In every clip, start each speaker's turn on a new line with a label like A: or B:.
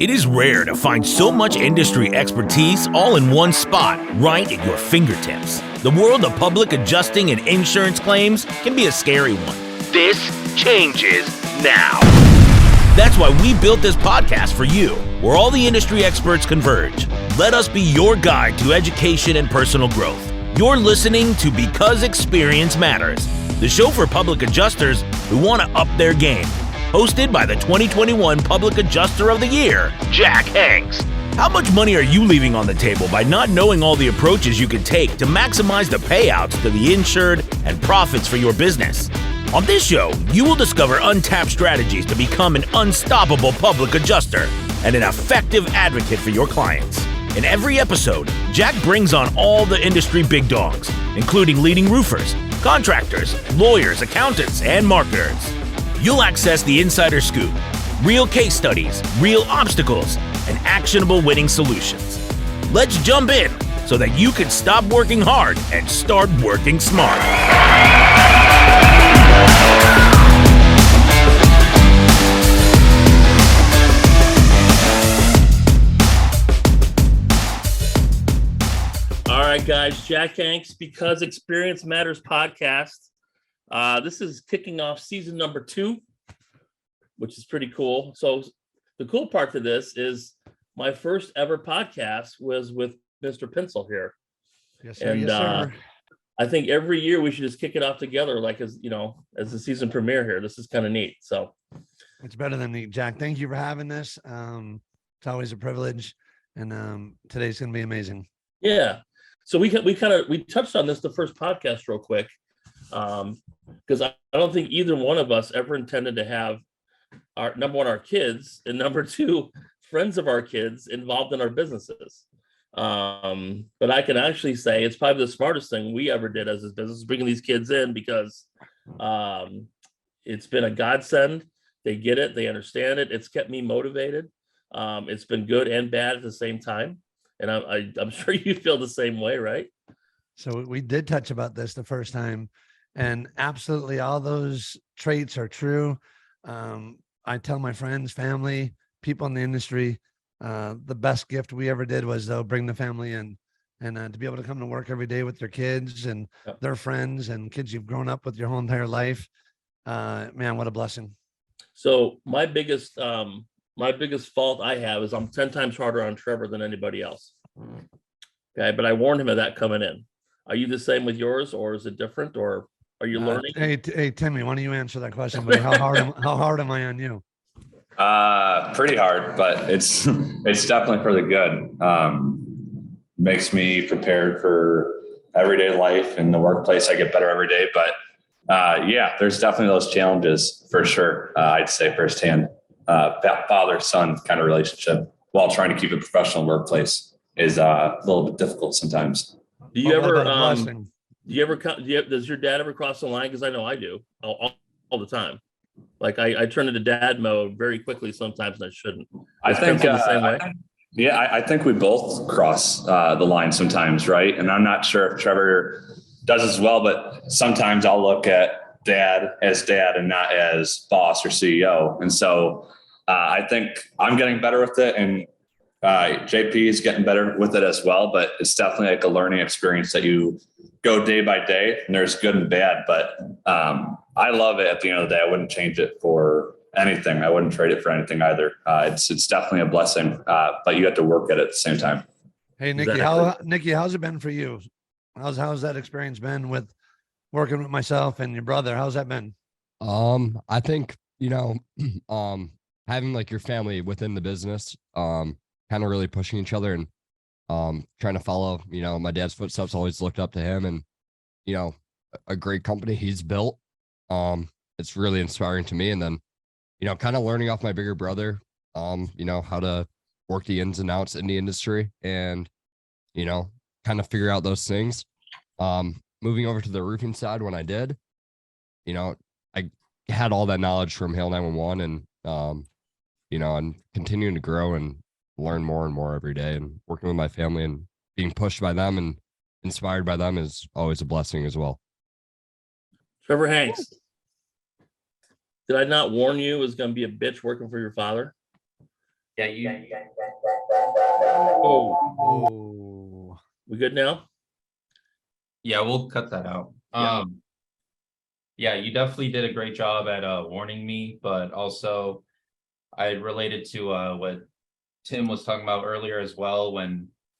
A: It is rare to find so much industry expertise all in one spot, right at your fingertips. The world of public adjusting and insurance claims can be a scary one. This changes now. That's why we built this podcast for you, where all the industry experts converge. Let us be your guide to education and personal growth. You're listening to Because Experience Matters, the show for public adjusters who want to up their game. Hosted by the 2021 Public Adjuster of the Year, Jack Hanks. How much money are you leaving on the table by not knowing all the approaches you can take to maximize the payouts to the insured and profits for your business? On this show, you will discover untapped strategies to become an unstoppable public adjuster and an effective advocate for your clients. In every episode, Jack brings on all the industry big dogs, including leading roofers, contractors, lawyers, accountants, and marketers. You'll access the insider scoop, real case studies, real obstacles, and actionable winning solutions. Let's jump in so that you can stop working hard and start working smart.
B: All right, guys, Jack Hanks, Because Experience Matters podcast. This is kicking off season number 2, which is pretty cool. So the cool part to this is my first ever podcast was with Mr. Pinsel here.
C: Yes, sir.
B: And
C: yes, sir.
B: I think every year we should just kick it off together, like as the season premiere here. This is kind of neat. So
C: It's better than neat, Jack. Thank you for having this. It's always a privilege, and today's going to be amazing.
B: yeah. So we touched on this the first podcast real quick. Because I don't think either one of us ever intended to have our number one, our kids, and number two, friends of our kids involved in our businesses. But I can actually say it's probably the smartest thing we ever did as a business, bringing these kids in, because it's been a godsend. They get it, they understand it. It's kept me motivated. It's been good and bad at the same time, and I'm sure you feel the same way, right?
C: So we did touch about this the first time. And absolutely all those traits are true. I tell my friends, family, people in the industry, the best gift we ever did was bring the family in, and to be able to come to work every day with their kids and their friends and kids you've grown up with your whole entire life. Man, what a blessing.
B: So my biggest fault I have is I'm 10 times harder on Trevor than anybody else. Okay, but I warned him of that coming in. Are you the same with yours, or is it different, or are you learning?
C: Hey, Timmy, why don't you answer that question? Buddy? How hard am I on you?
D: Pretty hard, but it's definitely for the good. Makes me prepared for everyday life in the workplace. I get better every day, but yeah, there's definitely those challenges for sure. I'd say firsthand, father-son kind of relationship while trying to keep a professional workplace is a little bit difficult sometimes.
B: Do you ever, does your dad ever cross the line? Because I know I do all the time. Like I turn into dad mode very quickly sometimes, and I shouldn't.
D: I think the same way. I think we both cross the line sometimes, right? And I'm not sure if Trevor does as well, but sometimes I'll look at dad as dad and not as boss or CEO. And so I think I'm getting better with it, and JP is getting better with it as well, but it's definitely like a learning experience that you go day by day, and there's good and bad, but I love it. At the end of the day, I wouldn't change it for anything. I wouldn't trade it for anything either. It's definitely a blessing, but you have to work at it at the same time.
C: Hey, Nikki,
B: Exactly.
C: how's it been for you? How's that experience been with working with myself and your brother? How's that been?
E: I think, having like your family within the business, kind of really pushing each other and trying to follow, my dad's footsteps, always looked up to him, and, a great company he's built. It's really inspiring to me. And then, kind of learning off my bigger brother, how to work the ins and outs in the industry and, kind of figure out those things. Moving over to the roofing side when I did, I had all that knowledge from Hail 911 and, I'm continuing to grow and learn more and more every day, and working with my family and being pushed by them and inspired by them is always a blessing as well.
B: Trevor Hanks, did I not warn you it was going to be a bitch working for your father?
F: Yeah, you.
B: Oh,
C: Oh,
B: we good now?
F: Yeah, we'll cut that out.
B: Yeah.
F: Yeah, you definitely did a great job at warning me, but also I related to what Tim was talking about earlier as well,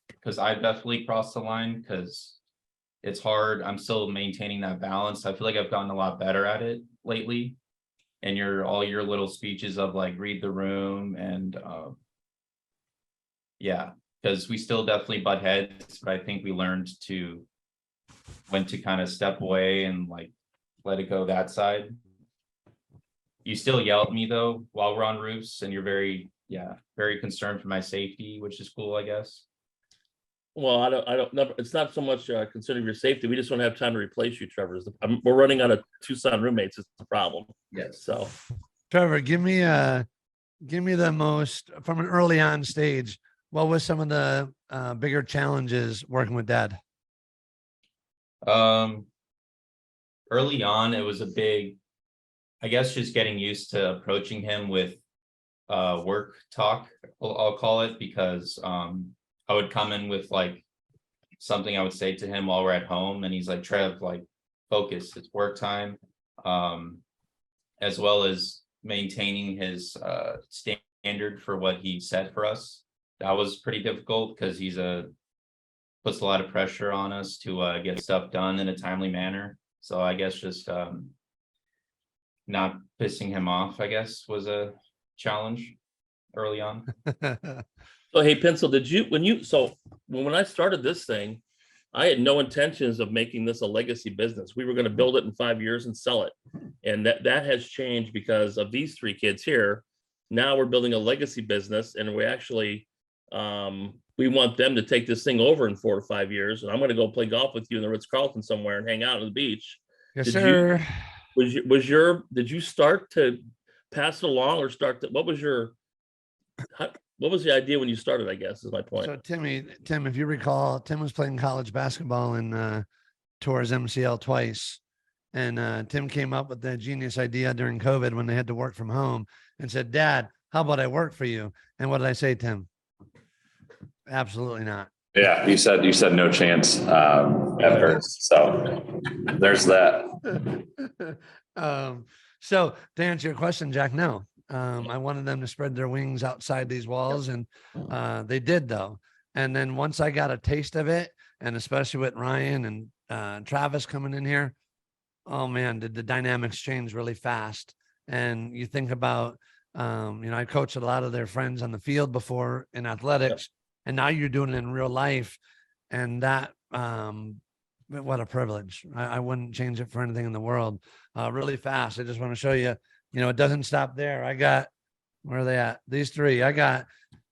F: because I definitely crossed the line because it's hard. I'm still maintaining that balance. I feel like I've gotten a lot better at it lately. And all your little speeches of like read the room and yeah, because we still definitely butt heads, but I think we learned when to kind of step away and like let it go that side. You still yell at me though while we're on roofs, and you're very concerned for my safety, which is cool, I guess.
B: Well, I don't know. It's not so much considering your safety. We just don't have time to replace you, Trevor. We're running out of Tucson roommates. It's the problem.
F: Yes.
B: So,
C: Trevor, give me the most from an early on stage. What was some of the bigger challenges working with Dad?
F: Early on, it was a big, I guess, just getting used to approaching him with work talk, I'll call it, because I would come in with like something I would say to him while we're at home, and he's like, Trev, like, focus, it's work time. As well as maintaining his standard for what he set for us. That was pretty difficult because puts a lot of pressure on us to get stuff done in a timely manner. So I guess just not pissing him off, I guess, was a challenge early on.
B: so hey, Pinsel, when I started this thing, I had no intentions of making this a legacy business. We were going to build it in 5 years and sell it. And that has changed because of these 3 kids here. Now we're building a legacy business, and we actually, we want them to take this thing over in 4 to 5 years. And I'm going to go play golf with you in the Ritz-Carlton somewhere and hang out on the beach.
C: Yes, sir.
B: Did you start to pass it along, or what was the idea when you started, I guess, is my point.
C: So Tim, if you recall, Tim was playing college basketball and tore his MCL twice. And Tim came up with the genius idea during COVID when they had to work from home and said, Dad, how about I work for you? And what did I say, Tim? Absolutely not.
D: Yeah, you said no chance at first. So there's that.
C: So to answer your question, Jack, no. I wanted them to spread their wings outside these walls, and they did, though. And then once I got a taste of it, and especially with Ryan and Travis coming in here, oh man, did the dynamics change really fast. And you think about, I coached a lot of their friends on the field before in athletics, and now you're doing it in real life. And that, what a privilege. I wouldn't change it for anything in the world. Really fast. I just want to show you, it doesn't stop there. Where are they at? These 3. I got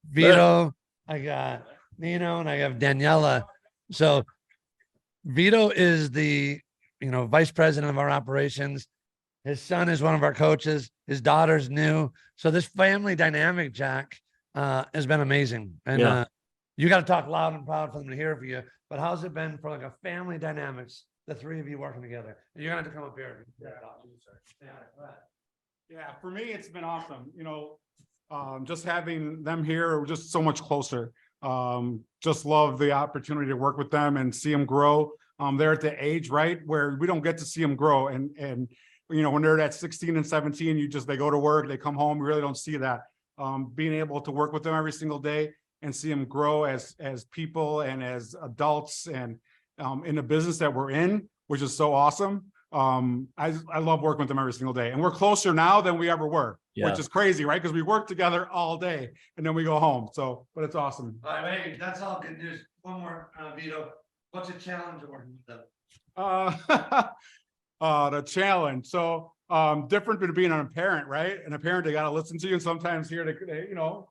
C: Vito, I got Nino, and I have Daniela. So Vito is the, vice president of our operations. His son is one of our coaches. His daughter's new. So this family dynamic, Jack, has been amazing. And you got to talk loud and proud for them to hear from you. But how's it been for like a family dynamics, the 3 of you working together? And you're going to have to come up here.
G: Yeah, for me, it's been awesome. Just having them here, we're just so much closer. Just love the opportunity to work with them and see them grow. They're at the age, right, where we don't get to see them grow. And when they're at 16 and 17, they go to work, they come home. We really don't see that. Being able to work with them every single day and see them grow as people and as adults and in the business that we're in, which is so awesome. I love working with them every single day, and we're closer now than we ever were, which is crazy, right? Because we work together all day and then we go home. So, but it's awesome.
C: All right, hey, that's all good news. One more, Vito. What's a challenge working with them?
G: The challenge. So, different than being a parent, right? And a parent, they got to listen to you. And sometimes here,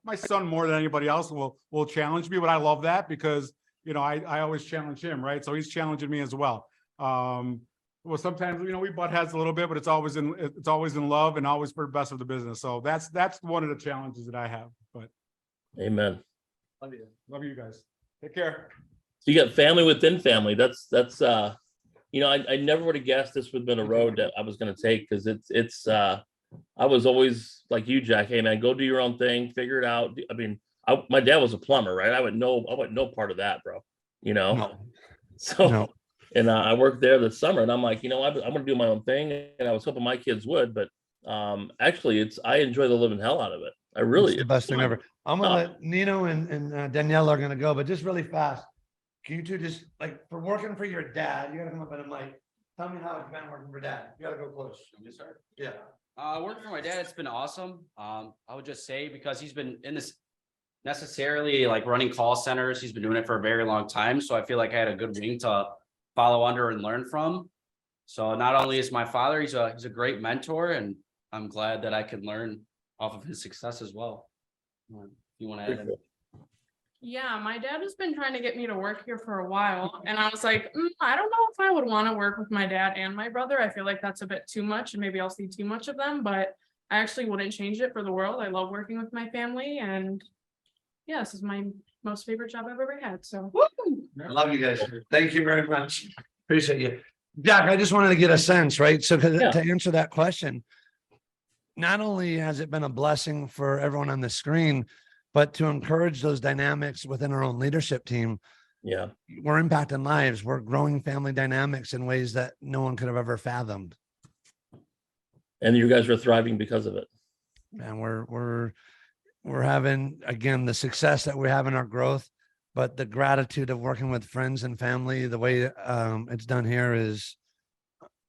G: my son more than anybody else will challenge me, but I love that because, I always challenge him, right? So he's challenging me as well. Well, sometimes, we butt heads a little bit, but it's always in love and always for the best of the business. So that's one of the challenges that I have, but.
B: Amen.
G: Love you guys. Take care.
B: So you got family within family. That's I never would have guessed this would have been a road that I was going to take, because it's I was always like you, Jack. Hey man, go do your own thing, figure it out. I mean, my dad was a plumber, right? I want no part of that, bro. You know,
C: No,
B: so
C: no.
B: and I worked there this summer, and I'm like, you know, I'm going to do my own thing, and I was hoping my kids would, but actually, I enjoy the living hell out of it. I
C: It's
B: really,
C: the best thing ever. I'm gonna
B: Oh.
C: let Nino and Danielle are gonna go, but just really fast. Can you two just like for working for your dad? You gotta come up and like tell me how it's been working for dad. You gotta go close. Yeah.
H: Working for my dad, it's been awesome. I would just say because he's been in this necessarily like running call centers, he's been doing it for a very long time. So I feel like I had a good wing to follow under and learn from. So not only is my father, he's a great mentor, and I'm glad that I could learn off of his success as well. If you want to add in?
I: Yeah, my dad has been trying to get me to work here for a while, and I was like, I don't know if I would want to work with my dad and my brother. I feel like that's a bit too much, and maybe I'll see too much of them, but I actually wouldn't change it for the world. I love working with my family, and yeah, this is my most favorite job I've ever had. So,
C: I love you guys. Thank you very much. Appreciate you. Jack, I just wanted to get a sense, right? So
B: Yeah.
C: to answer that question, not only has it been a blessing for everyone on the screen, but to encourage those dynamics within our own leadership team,
B: yeah,
C: we're impacting lives. We're growing family dynamics in ways that no one could have ever fathomed.
B: and you guys are thriving because of it.
C: And we're having, again, the success that we have in our growth, but the gratitude of working with friends and family, the way it's done here is,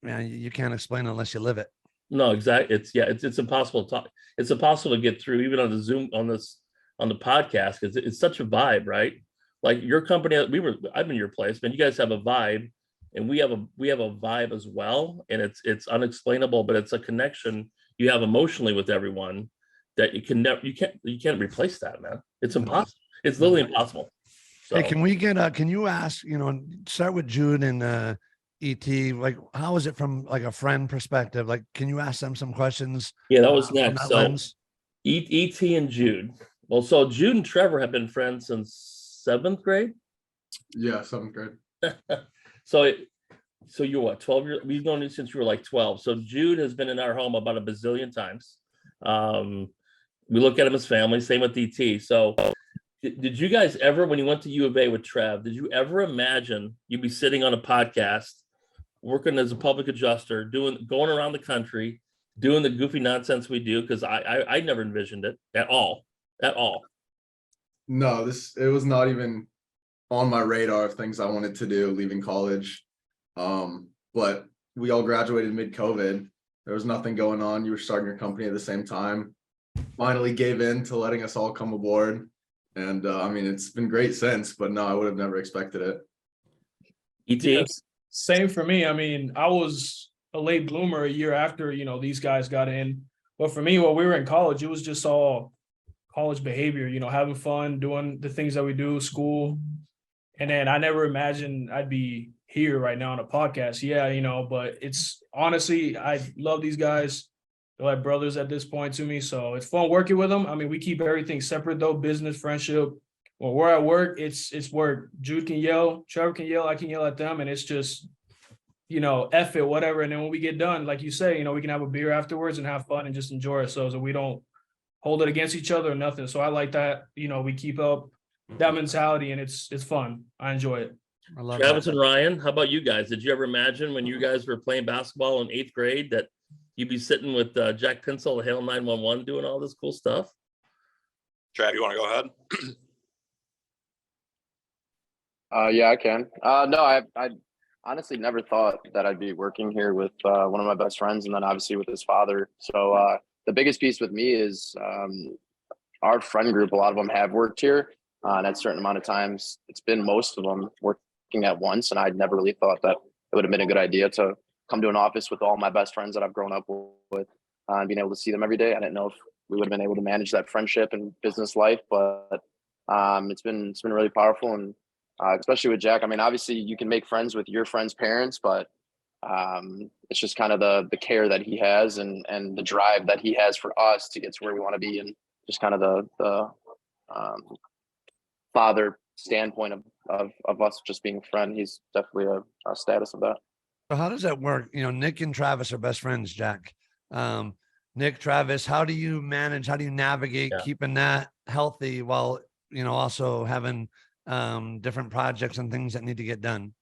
C: man, you can't explain it unless you live it.
B: No, exactly. It's impossible to talk. It's impossible to get through even on the Zoom on the podcast because it's such a vibe, right? Like your company, I'm in your place, man. You guys have a vibe, and we have a vibe as well, and it's unexplainable, but it's a connection you have emotionally with everyone that you can't replace that, man. It's impossible. It's literally impossible. So,
C: Hey, can we get can you ask, start with Jude and ET, like how is it from like a friend perspective? Like, can you ask them some questions?
B: yeah, that was
C: from
B: next.
C: that
B: So
C: lens?
B: ET and Jude. Well, so Jude and Trevor have been friends since 7th grade.
J: Yeah, 7th grade.
B: So you're what, 12 years? We've known you since you were like 12. So Jude has been in our home about a bazillion times. We look at him as family. Same with ET. So did you guys ever, when you went to U of A with Trev, did you ever imagine you'd be sitting on a podcast, working as a public adjuster, going around the country, doing the goofy nonsense we do? Because I never envisioned it at all.
J: No, it was not even on my radar of things I wanted to do leaving college. But we all graduated mid-COVID. There was nothing going on. You were starting your company at the same time. Finally gave in to letting us all come aboard. And I mean, it's been great since, but no, I would have never expected it.
B: ET?
K: Yes, same for me. I mean, I was a late bloomer a year after, these guys got in. But for me, while we were in college, it was just all college behavior, having fun, doing the things that we do, school. And then I never imagined I'd be here right now on a podcast. Yeah, but it's honestly, I love these guys. They're like brothers at this point to me. So it's fun working with them. I mean, we keep everything separate though, business, friendship. When we're at work, it's work. Jude can yell, Trevor can yell, I can yell at them. And it's just, F it, whatever. And then when we get done, like you say, we can have a beer afterwards and have fun and just enjoy ourselves. And we don't hold it against each other or nothing. So I like that, we keep up that mentality and it's fun. I enjoy it.
C: I love
B: Travis
C: that.
B: and Ryan, how about you guys? Did you ever imagine when you guys were playing basketball in 8th grade that you'd be sitting with Jack Pinsel, Hail 911, doing all this cool stuff?
L: Trav, you want to go ahead?
M: Yeah, I can. No, I honestly never thought that I'd be working here with one of my best friends, and then obviously with his father. So the biggest piece with me is our friend group. A lot of them have worked here, and at a certain amount of times, it's been most of them working at once. And I'd never really thought that it would have been a good idea to come to an office with all my best friends that I've grown up with, and being able to see them every day. I didn't know if we would have been able to manage that friendship and business life, but it's been really powerful. And especially with Jack, I mean, obviously you can make friends with your friends' parents, but it's just kind of the care that he has and the drive that he has for us to get to where we want to be, and just kind of the father standpoint of us just being a friend. He's definitely a status of that.
C: So how does that work? Nick and Travis are best friends, Jack. Nick, Travis, how do you navigate
B: Yeah.
C: keeping that healthy while, also having different projects and things that need to get done?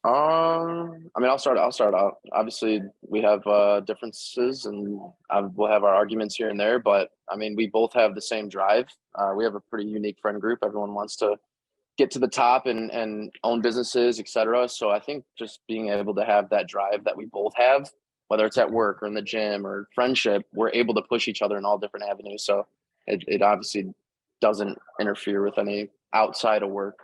M: I mean, I'll start out. Obviously, we have differences, and we'll have our arguments here and there. But I mean, we both have the same drive. We have a pretty unique friend group. Everyone wants to get to the top and own businesses, etc. So I think just being able to have that drive that we both have, whether it's at work or in the gym or friendship, we're able to push each other in all different avenues. So it obviously doesn't interfere with any outside of work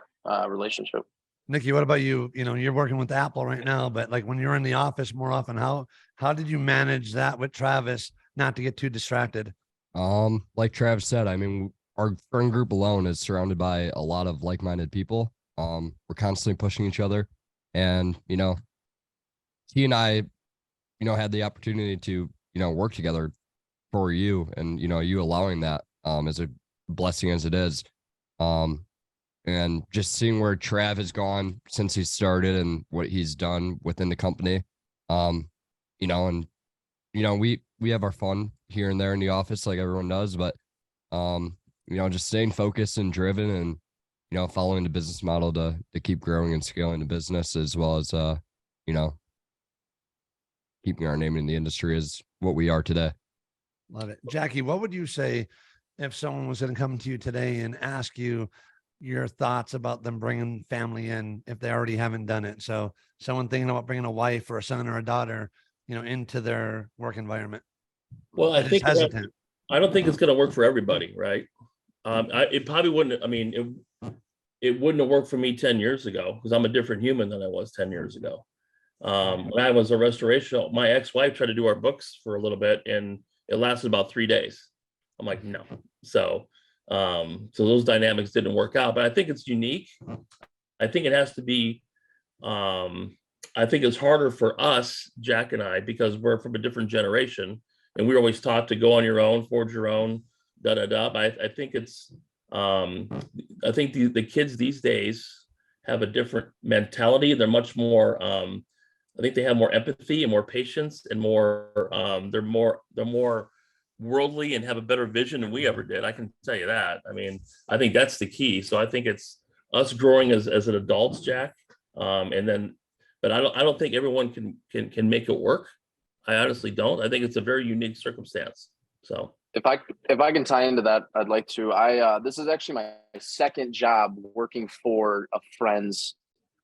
M: relationship.
C: Nikki, what about you? You're working with Apple right now, but like when you're in the office more often, how did you manage that with Travis not to get too distracted?
E: Like Travis said, I mean, our friend group alone is surrounded by a lot of like-minded people. We're constantly pushing each other, and he and I, had the opportunity to work together for you, and you allowing that as a blessing as it is. And just seeing where Trav has gone since he started and what he's done within the company. And we have our fun here and there in the office like everyone does, but just staying focused and driven and following the business model to keep growing and scaling the business, as well as keeping our name in the industry is what we are today.
C: Love it. Jackie, what would you say if someone was going to come to you today and ask you your thoughts about them bringing family in if they already haven't done it? So someone thinking about bringing a wife or a son or a daughter, into their work environment.
B: Well, I think
C: hesitant.
B: I don't think it's going to work for everybody, right? It probably wouldn't. I mean, it wouldn't have worked for me 10 years ago because I'm a different human than I was 10 years ago. When I was a restoration, my ex-wife tried to do our books for a little bit, and it lasted about 3 days. I'm like, no. So those dynamics didn't work out, but I think it's unique. I think it has to be, I think it's harder for us, Jack and I, because we're from a different generation and we're always taught to go on your own, forge your own, But I think it's, I think the kids these days have a different mentality. They're much more, I think they have more empathy and more patience and more, they're more worldly and have a better vision than we ever did. I can tell you that. I mean, I think that's the key. So I think it's us growing as an adults, Jack. But I don't think everyone can make it work. I honestly don't. I think it's a very unique circumstance. So
M: if I can tie into that, I'd like to. This is actually my second job working for a friend's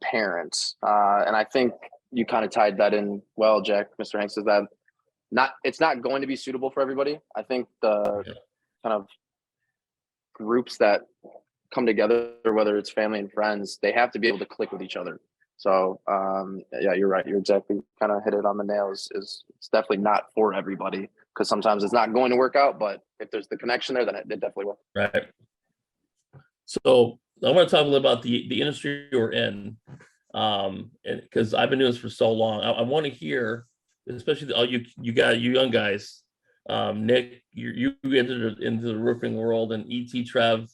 M: parents, and I think you kind of tied that in well, Jack. Mr. Hanks, is that it's not going to be suitable for everybody. I think the kind of groups that come together, whether it's family and friends, they have to be able to click with each other. So yeah, you're right. You're exactly kind of hit it on the nails. It's definitely not for everybody because sometimes it's not going to work out. But if there's the connection there, then it definitely will.
B: right. So I want to talk a little about the industry we're in, and because I've been doing this for so long, I want to hear, especially all you young guys, Nick, you entered into the roofing world, and ET, Trev,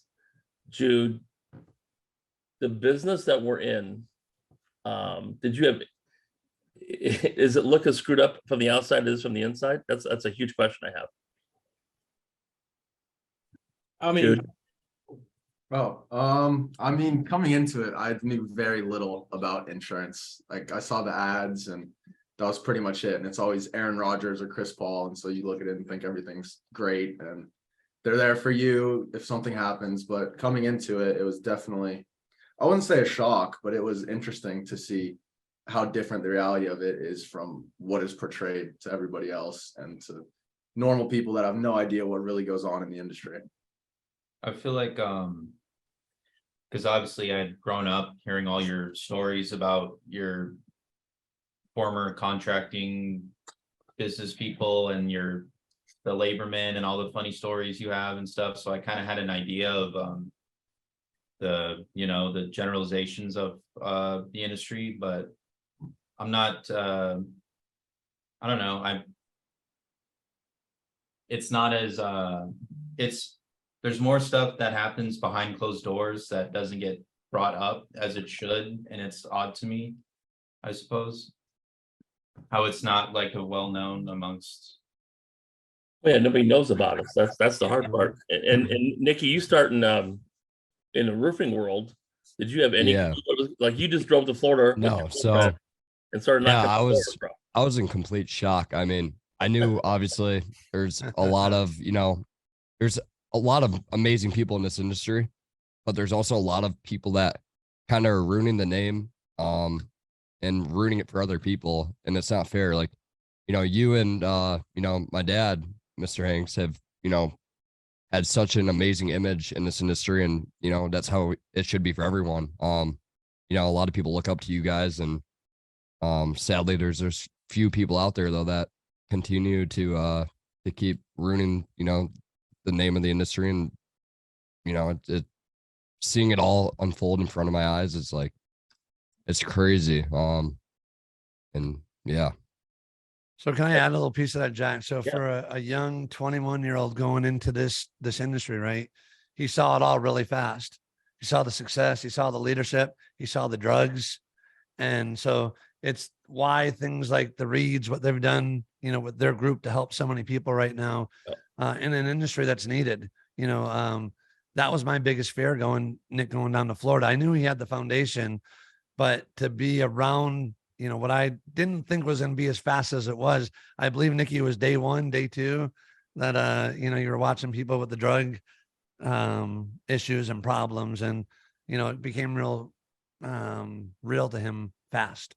B: Jude, the business that we're in. Did you have? Is it look as screwed up from the outside as from the inside? That's a huge question I have.
K: I mean,
B: Jude?
J: I mean, coming into it, I knew very little about insurance. Like I saw the ads and that was pretty much it. And it's always Aaron Rodgers or Chris Paul. And so you look at it and think everything's great and they're there for you if something happens. But coming into it, it was definitely, I wouldn't say a shock, but it was interesting to see how different the reality of it is from what is portrayed to everybody else and to normal people that have no idea what really goes on in the industry.
F: I feel like, because obviously I had grown up hearing all your stories about your former contracting business people and the labormen and all the funny stories you have and stuff. So I kind of had an idea of the generalizations of the industry, but I'm not, I don't know. It's not as, there's more stuff that happens behind closed doors that doesn't get brought up as it should. And it's odd to me, I suppose, how it's not like a well-known amongst
B: Yeah, nobody knows about us. That's the hard part. And Nikki, you start in the roofing world. Did you have any
E: Yeah.
B: like you just drove to Florida with
E: No,
B: your
E: so
B: girlfriend and started
E: yeah,
B: knocking the doors, bro?
E: I was in complete shock. I mean, I knew obviously there's a lot of, there's a lot of amazing people in this industry, but there's also a lot of people that kind of are ruining the name, and ruining it for other people. And it's not fair. Like, you and, my dad, Mr. Hanks, have, had such an amazing image in this industry. And, that's how it should be for everyone. A lot of people look up to you guys, and, sadly there's few people out there though that continue to keep ruining, the name of the industry. And, seeing it all unfold in front of my eyes is like, it's crazy. And yeah.
C: So can I add a little piece of that, Jack? So
B: Yeah.
C: for a young 21-year-old going into this industry, right? He saw it all really fast. He saw the success, he saw the leadership, he saw the drugs. And so it's why things like the Reeds, what they've done, with their group to help so many people right now, in an industry that's needed. That was my biggest fear going down to Florida. I knew he had the foundation, but to be around, what I didn't think was going to be as fast as it was. I believe, Nikki, was day one, day two that, you were watching people with the drug issues and problems, and, it became real to him fast.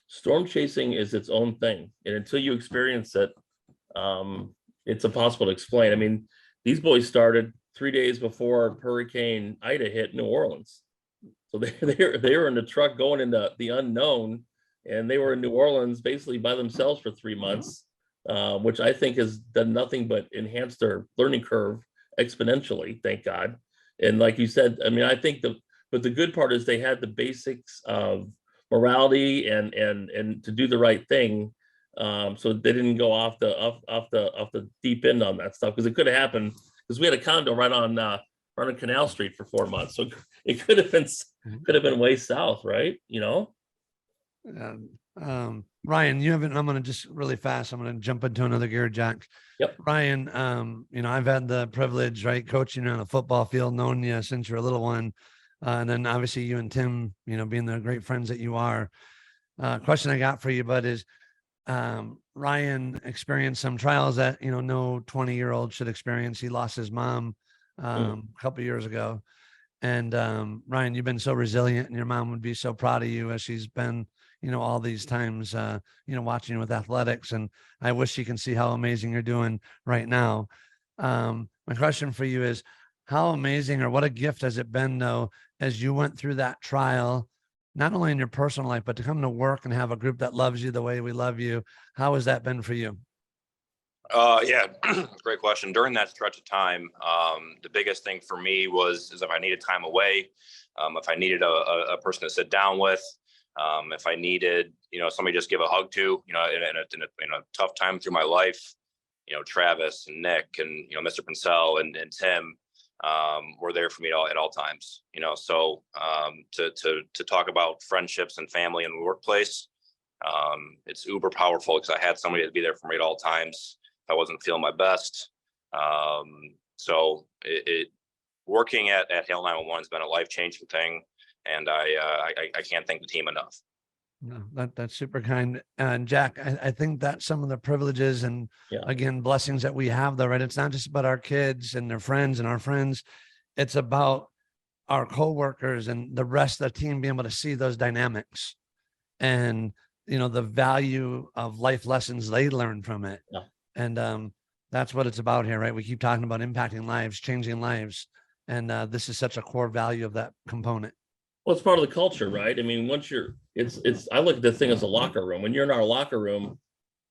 B: Storm chasing is its own thing, and until you experience it, it's impossible to explain. I mean, these boys started 3 days before Hurricane Ida hit New Orleans. So they were in the truck going into the unknown, and they were in New Orleans basically by themselves for 3 months, which I think has done nothing but enhance their learning curve exponentially. Thank God. And like you said, I mean, I think but the good part is they had the basics of morality and to do the right thing, so they didn't go off the deep end on that stuff, because it could have happened, because we had a condo right on Canal Street for 4 months, so it could have been way south, right?
C: Ryan, you haven't. I'm going to just really fast. I'm going to jump into another gear, Jack.
B: Yep.
C: Ryan, I've had the privilege, right, coaching you on a football field, known you since you're a little one, and then obviously you and Tim, being the great friends that you are. Question I got for you, bud, is Ryan experienced some trials that no 20-year-old should experience. He lost his mom a couple of years ago, and Ryan, you've been so resilient, and your mom would be so proud of you as she's been all these times watching you with athletics, and I wish you can see how amazing you're doing right now. My question for you is, how amazing, or what a gift has it been though, as you went through that trial, not only in your personal life, but to come to work and have a group that loves you the way we love you? How has that been for you?
L: Yeah, great question. During that stretch of time, the biggest thing for me is if I needed time away, if I needed a person to sit down with, if I needed, somebody just give a hug to, in a tough time through my life, Travis and Nick and, Mr. Pinsel and Tim, were there for me at all times, so, to talk about friendships and family in the workplace, it's uber powerful, because I had somebody to be there for me at all times if I wasn't feeling my best. So working at Hale 911 has been a life-changing thing, and I can't thank the team enough.
C: No, that's super kind. And Jack, I think that's some of the privileges and again, blessings that we have though, right? It's not just about our kids and their friends and our friends. It's about our coworkers and the rest of the team being able to see those dynamics and, the value of life lessons they learn from it.
B: Yeah.
C: And that's what it's about here, right? We keep talking about impacting lives, changing lives. And this is such a core value of that component.
B: Well, it's part of the culture, right? I mean, I look at this thing as a locker room. When you're in our locker room,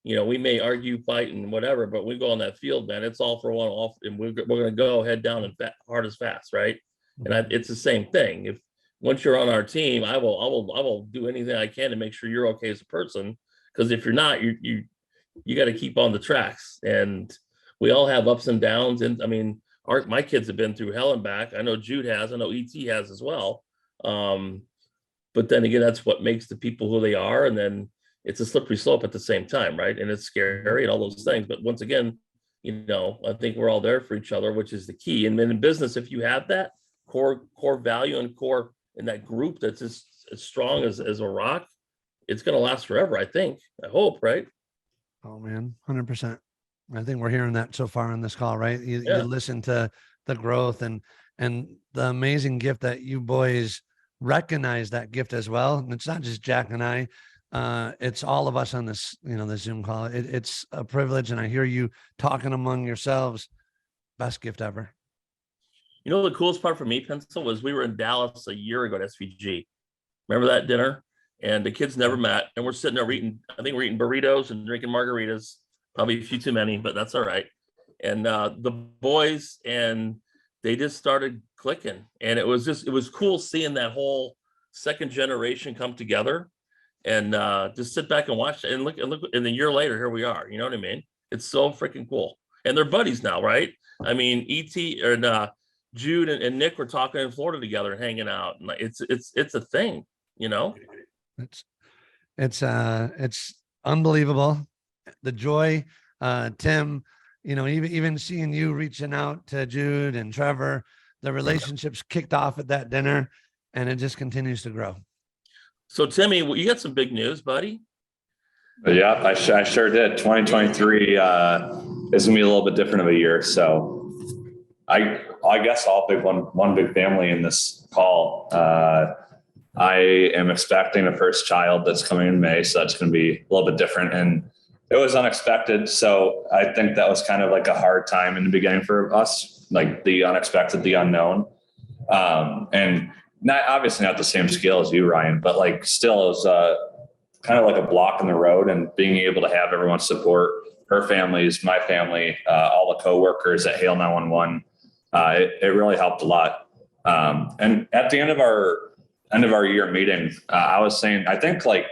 B: we may argue, fight, and whatever, but we go on that field, man, it's all for one off, and we're going to go head down and hard as fast, right? And it's the same thing. If once you're on our team, I will do anything I can to make sure you're okay as a person, because if you're not, you got to keep on the tracks, and we all have ups and downs. And I mean, my kids have been through hell and back. I know Jude has. I know ET has as well. But then again, that's what makes the people who they are. And then it's a slippery slope at the same time, right? And it's scary and all those things. But once again, I think we're all there for each other, which is the key. And then in business, if you have that core value and core in that group that's as strong as a rock, it's going to last forever. I hope, right?
C: Oh man, 100%. I think we're hearing that so far on this call, right? You listen to the growth and the amazing gift that you boys recognize that gift as well. And it's not just Jack and I, it's all of us on this, the Zoom call. It's a privilege. And I hear you talking among yourselves. Best gift ever.
B: The coolest part for me, Pinsel, was we were in Dallas a year ago at SVG. Remember that dinner? And the kids never met. And we're sitting there we're eating burritos and drinking margaritas, probably a few too many, but that's all right. And the boys, and they just started clicking. And it was cool seeing that whole second generation come together and just sit back and watch it and look. And a year later, here we are. You know what I mean? It's so freaking cool. And they're buddies now, right? I mean, Jude and Nick were talking in Florida together and hanging out. And it's a thing,
C: It's unbelievable. The joy, Tim, even seeing you reaching out to Jude and Trevor, the relationships kicked off at that dinner, and it just continues to grow.
B: So Timmy, you got some big news, buddy.
D: Yeah, I sure did. 2023 is gonna be a little bit different of a year. So I guess I'll pick one big family in this call. I am expecting a first child that's coming in May, so that's going to be a little bit different. And it was unexpected. So I think that was kind of like a hard time in the beginning for us, like the unexpected, the unknown. And obviously not the same scale as you, Ryan, but like still it was kind of like a block in the road, and being able to have everyone's support, her family's, my family, all the coworkers at Hale 911. It really helped a lot. And at the end of our year meeting, I was saying, I think like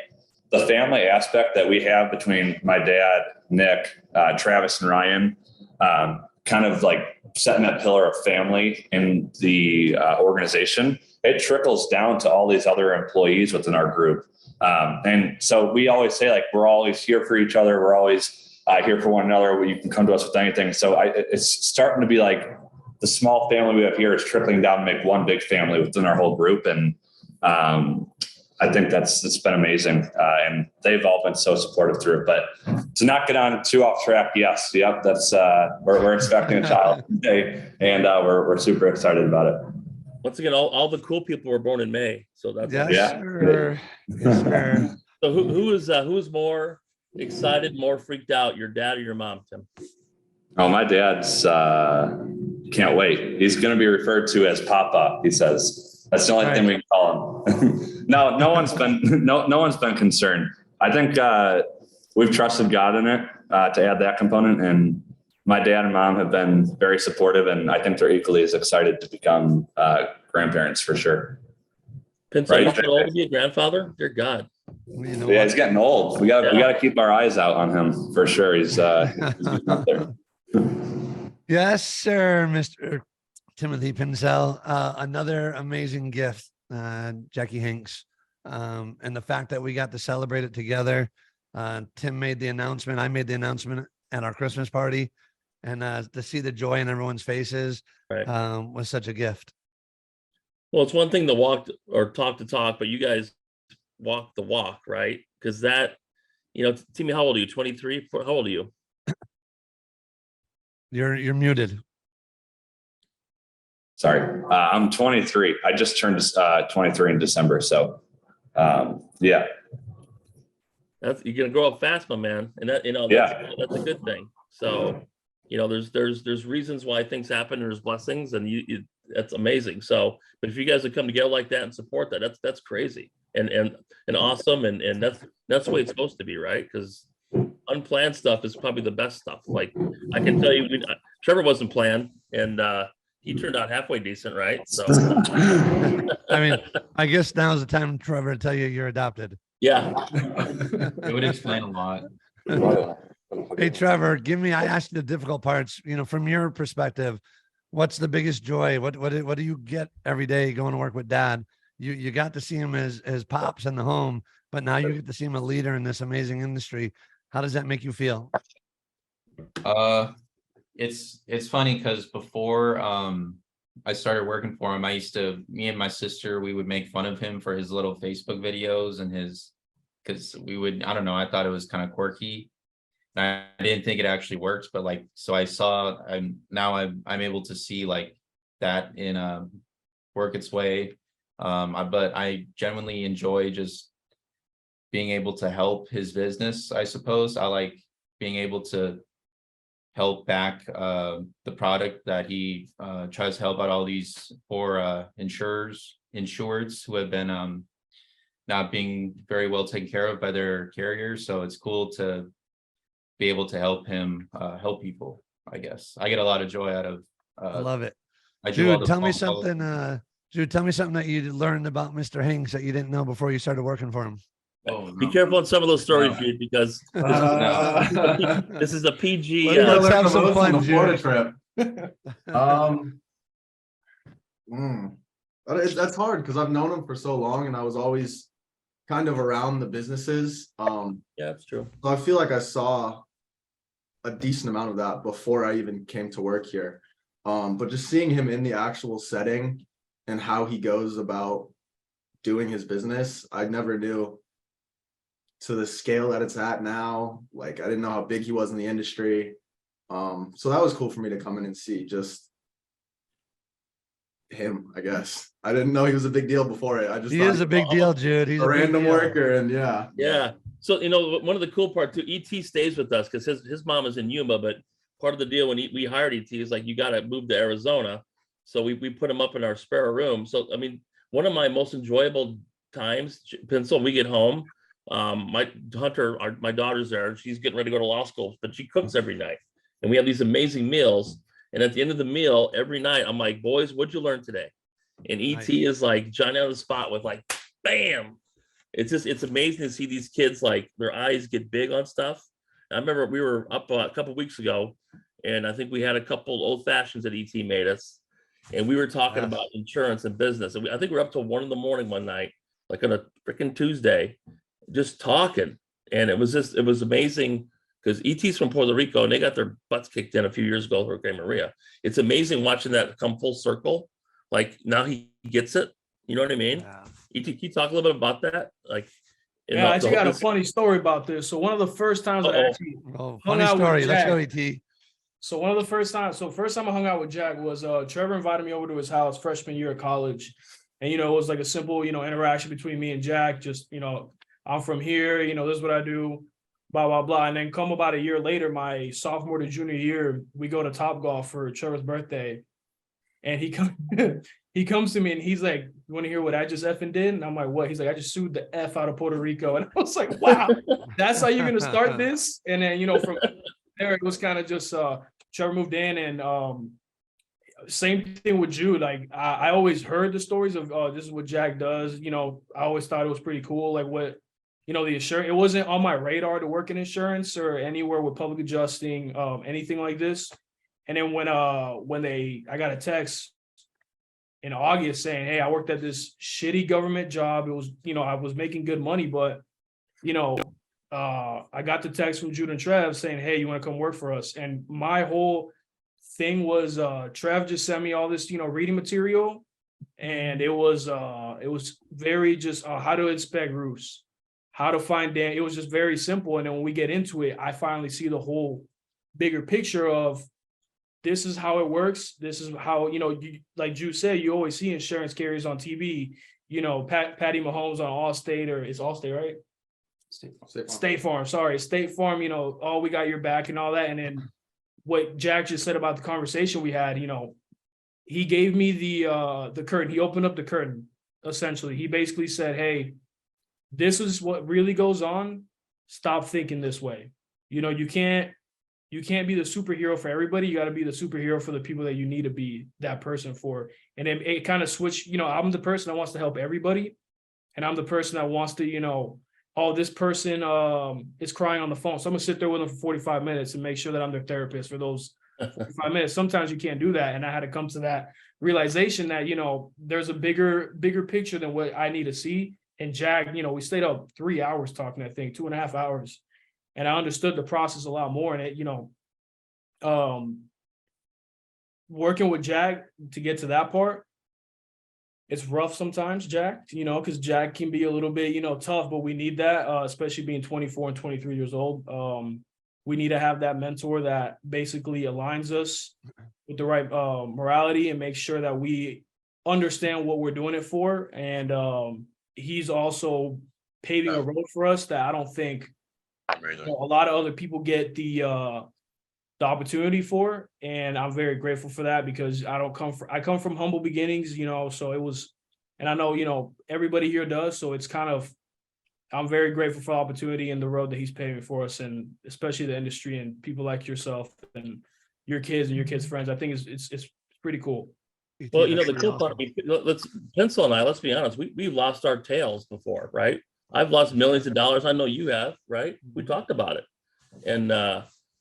D: the family aspect that we have between my dad, Nick, Travis, and Ryan, kind of like setting that pillar of family in the organization, it trickles down to all these other employees within our group. And so we always say, like, we're always here for each other. We're always here for one another. You can come to us with anything. So it's starting to be like the small family we have here is trickling down to make one big family within our whole group. And I think it's been amazing. And they've all been so supportive through it. But to not get on too off track, yes. Yep. That's we're expecting a child today, and we're super excited about it.
B: Once again, all the cool people were born in May. So that's
C: sure. Yes, sir.
B: So who is more excited, more freaked out, your dad or your mom, Tim?
D: Oh, my dad's can't wait. He's going to be referred to as Papa, he says. That's the only thing we can call him. No one's been concerned. I think we've trusted God in it to add that component, and my dad and mom have been very supportive, and I think they're equally as excited to become grandparents for sure.
B: Pinsel, right? You old to be a grandfather? Dear God.
D: Yeah, he's getting old. We got to keep our eyes out on him for sure. He's up there.
C: Yes, sir, Mr. Timothy Pinsel. Another amazing gift, Jackie Hanks. And the fact that we got to celebrate it together. Tim made the announcement. I made the announcement at our Christmas party. And to see the joy in everyone's faces was such a gift.
B: Well, it's one thing to walk or talk the talk, but you guys walk the walk, right? Because that, Timmy, how old are you? 23? How old are you?
C: You're muted.
D: Sorry, I'm 23. I just turned 23 in December. So, yeah.
B: You're gonna grow up fast, my man, and that's a good thing. So, there's reasons why things happen. There's blessings, and that's amazing. So, but if you guys have come together like that and support that, that's crazy and awesome, and that's the way it's supposed to be, right? Because unplanned stuff is probably the best stuff. Like I can tell you, Trevor wasn't planned, and he turned out halfway decent, right? So,
C: I mean, I guess now's the time, Trevor, to tell you you're adopted.
B: Yeah,
F: it would explain a lot.
C: Hey, Trevor, I asked you the difficult parts. From your perspective, what's the biggest joy? What do you get every day going to work with Dad? You got to see him as pops in the home, but now you get to see him a leader in this amazing industry. How does that make you feel?
F: it's funny because before I started working for him, me and my sister, we would make fun of him for his little Facebook videos and because I don't know, I thought it was kind of quirky. And I didn't think it actually worked, but like, so I'm able to see like that in work its way. But I genuinely enjoy just being able to help his business, I suppose. I like being able to help back the product that he tries to help out all these poor insureds who have been not being very well taken care of by their carriers. So it's cool to be able to help him help people, I guess. I get a lot of joy out of
C: I love it.
F: I do all
C: Jude,
F: the
C: tell me
F: phone calls.
C: something. Jude, tell me something that you learned about Mr. Hanks that you didn't know before you started working for him.
F: Oh,
B: Be
F: no.
B: careful on some of those stories,
F: No.
B: Jude, because
F: No.
B: this is a PG.
C: Let's
J: Learned
C: have
J: the
C: some
J: most
C: fun,
J: on the Florida
C: Jude.
J: trip. That's hard because I've known him for so long and I was always kind of around the businesses.
B: Yeah, that's true.
J: So I feel like I saw a decent amount of that before I even came to work here. But just seeing him in the actual setting and how he goes about doing his business, I never knew to the scale that it's at now. Like I didn't know how big he was in the industry. So that was cool for me to come in and see just him, I guess. I didn't know he was a big deal before it. I just
C: He
J: thought
C: is a big deal, Jude. He's
J: a
C: a big
J: random
C: deal.
J: worker, and yeah.
B: Yeah. So, you know, one of the cool part too, ET stays with us because his mom is in Yuma, but part of the deal when we hired ET is like, you got to move to Arizona. So we put him up in our spare room. So, I mean, one of my most enjoyable times, Pinsel, we get home, my daughter's there. She's getting ready to go to law school, but she cooks every night. And we have these amazing meals. And at the end of the meal, every night, I'm like, boys, what'd you learn today? And ET
C: Nice.
B: is like Johnny on the spot with like, bam. It's amazing to see these kids, like their eyes get big on stuff. I remember we were up a couple weeks ago, and I think we had a couple old fashions that ET made us, and we were talking
C: Yes.
B: about insurance and business. And I think we were up till 1 a.m. one night, like on a freaking Tuesday, just talking. And it was amazing because ET's from Puerto Rico and they got their butts kicked in a few years ago for Maria. It's amazing watching that come full circle. Like now he gets it. You know what I mean?
C: Yeah.
B: ET, can you talk a little bit about that? Like,
K: Yeah, I actually got a funny story about this. So one of the first times that I
B: Uh-oh.
K: actually
C: Oh,
K: hung
C: funny
K: out with
C: story. Let's go,
K: Jack.
C: ET.
K: So one of the first time I hung out with Jack was Trevor invited me over to his house freshman year of college. And, you know, it was like a simple, you know, interaction between me and Jack. Just, you know, I'm from here, you know, this is what I do, blah, blah, blah. And then come about a year later, my sophomore to junior year, we go to Topgolf for Trevor's birthday. And he comes to me and he's like, you want to hear what I just effing did? And I'm like, what? He's like, I just sued the F out of Puerto Rico. And I was like, wow, that's how you're going to start this? And then, you know, from there, it was kind of just Trevor moved in and same thing with Jude. Like I always heard the stories of this is what Jack does. You know, I always thought it was pretty cool. Like what, you know, the insurance, it wasn't on my radar to work in insurance or anywhere with public adjusting, anything like this. And then when I got a text in August saying, hey, I worked at this shitty government job. It was, you know, I was making good money, but, you know, I got the text from Jude and Trev saying, hey, you want to come work for us? And my whole thing was Trev just sent me all this, you know, reading material. And it was very just how to inspect roofs, how to find damage. It was just very simple. And then when we get into it, I finally see the whole bigger picture of this is how it works. This is how, you know, like Jude said, you always see insurance carriers on TV, you know, Patty Mahomes on Allstate, or it's Allstate, right? State Farm, sorry. State Farm, you know, oh, we got your back and all that. And then what Jack just said about the conversation we had, you know, he gave me the curtain. He opened up the curtain, essentially. He basically said, hey, this is what really goes on. Stop thinking this way. You know, you can't be the superhero for everybody. You got to be the superhero for the people that you need to be that person for. And then it kind of switched, you know, I'm the person that wants to help everybody. And I'm the person that wants to, you know, oh, this person is crying on the phone. So I'm gonna sit there with them for 45 minutes and make sure that I'm their therapist for those 45 minutes. Sometimes you can't do that. And I had to come to that realization that, you know, there's a bigger picture than what I need to see. And Jack, you know, we stayed up 3 hours talking, I think 2.5 hours. And I understood the process a lot more. And it, you know, working with Jack to get to that part, it's rough sometimes, Jack, because Jack can be a little bit, tough, but we need that, especially being 24 and 23 years old. We need to have that mentor that basically aligns us with the right morality and makes sure that we understand what we're doing it for. And he's also paving a road for us that I don't think a lot of other people get the opportunity for, and I'm very grateful for that because I come from humble beginnings, so it was, and I know, everybody here does, so it's kind of, I'm very grateful for the opportunity and the road that he's paving for us, and especially the industry and people like yourself and your kids and your kids' friends. I think it's pretty cool.
B: Well, the cool part, Pinsel and I, let's be honest, we've lost our tails before, right? I've lost millions of dollars. I know you have, right? We talked about it. And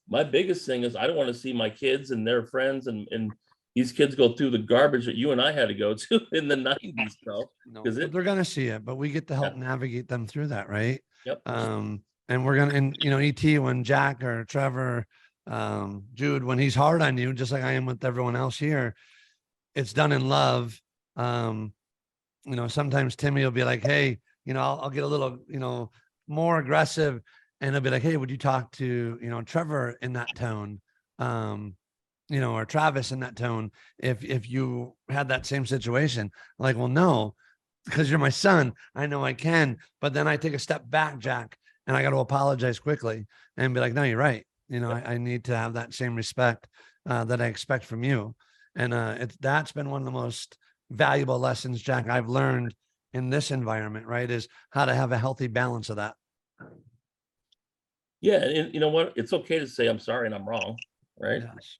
B: my biggest thing is I don't want to see my kids and their friends and these kids go through the garbage that you and I had to go to in the 90s, bro. Because
C: they're gonna see it, but we get to help navigate them through that, right?
B: Yep.
C: And we're gonna, and ET, when Jack or Trevor, Jude, when he's hard on you, just like I am with everyone else here, it's done in love. Sometimes Timmy will be like, hey, I'll get a little, more aggressive, and he'll be like, hey, would you talk to, Trevor in that tone? Or Travis in that tone, if you had that same situation. Like, well, no, because you're my son. I know I can, but then I take a step back, Jack, and I got to apologize quickly and be like, no, you're right. I need to have that same respect that I expect from you. And that's been one of the most valuable lessons, Jack, I've learned in this environment, right? Is how to have a healthy balance of that.
B: Yeah. And you know what? It's okay to say I'm sorry and I'm wrong, right?
C: Yes.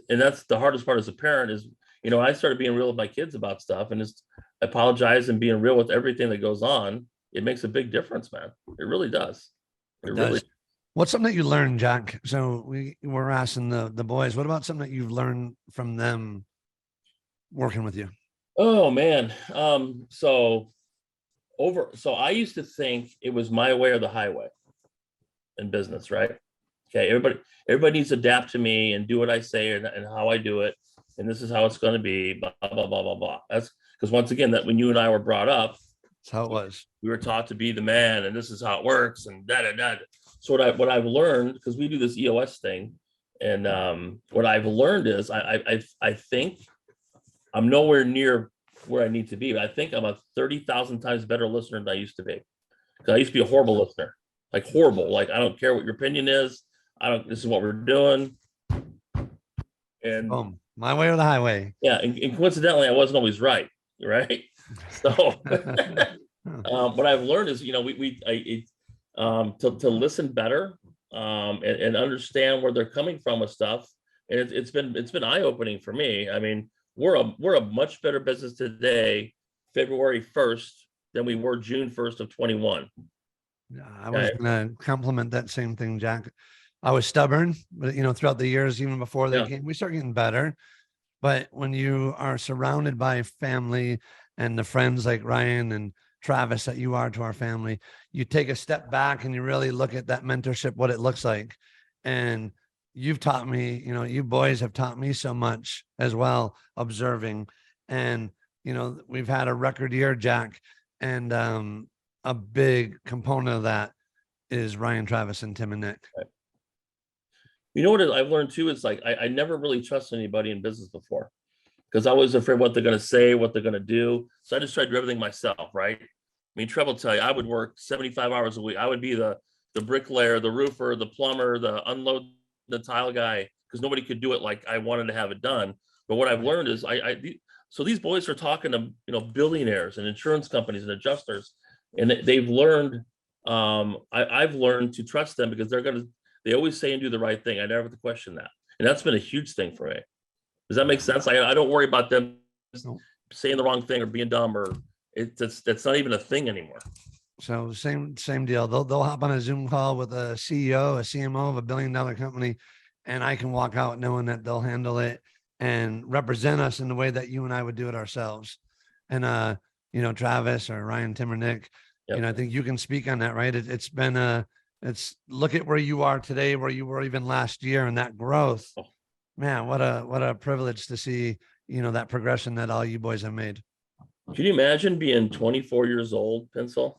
B: That's the hardest part as a parent is, I started being real with my kids about stuff and just apologize and being real with everything that goes on. It makes a big difference, man. It really does. It really.
C: What's something that you learned, Jack? So we're asking the boys, what about something that you've learned from them working with you?
B: Oh man. So I used to think it was my way or the highway in business, right? Okay, everybody needs to adapt to me and do what I say and how I do it, and this is how it's going to be. Blah blah blah blah blah. That's because once again, that when you and I were brought up,
C: that's how it was. We
B: were taught to be the man, and this is how it works, and da da da. So what I've learned, because we do this EOS thing, and what I've learned is I think I'm nowhere near where I need to be, but I think I'm a 30,000 times better listener than I used to be. Because I used to be a horrible listener, like horrible. Like I don't care what your opinion is. This is what we're doing. And
C: my way or the highway.
B: Yeah. And coincidentally, I wasn't always right. Right. So what I've learned is, to listen better and understand where they're coming from with stuff. And it's been eye-opening for me. I mean, we're a much better business today, February 1st, than we were June 1st of 21.
C: Yeah, I was going to compliment that same thing, Jack. I was stubborn, but throughout the years, even before they came, we start getting better. But when you are surrounded by family and the friends like Ryan and Travis that you are to our family, you take a step back and you really look at that mentorship, what it looks like. And you've taught me, you boys have taught me so much as well, observing. And, we've had a record year, Jack, and a big component of that is Ryan, Travis, and Tim and Nick.
B: Right. You know what I've learned too? It's like, I never really trusted anybody in business before because I was afraid what they're going to say, what they're going to do. So I just tried to do everything myself. Right. I mean, Trevor will tell you, I would work 75 hours a week. I would be the bricklayer, the roofer, the plumber, the unload the tile guy, because nobody could do it like I wanted to have it done. But what I've learned is so these boys are talking to, billionaires and insurance companies and adjusters, and they've learned, I've learned to trust them because they always say and do the right thing. I never have to question that. And that's been a huge thing for me. Does that make sense? I don't worry about them saying the wrong thing or being dumb, or that's not even a thing anymore.
C: So same deal. They'll hop on a Zoom call with a CEO, a CMO of $1 billion company, and I can walk out knowing that they'll handle it and represent us in the way that you and I would do it ourselves. And Travis or Ryan, Tim, or Nick, I think you can speak on that, right? It's been it's look at where you are today, where you were even last year, and that growth Man, what a privilege to see, that progression that all you boys have made.
B: Can you imagine being 24 years old, Pinsel,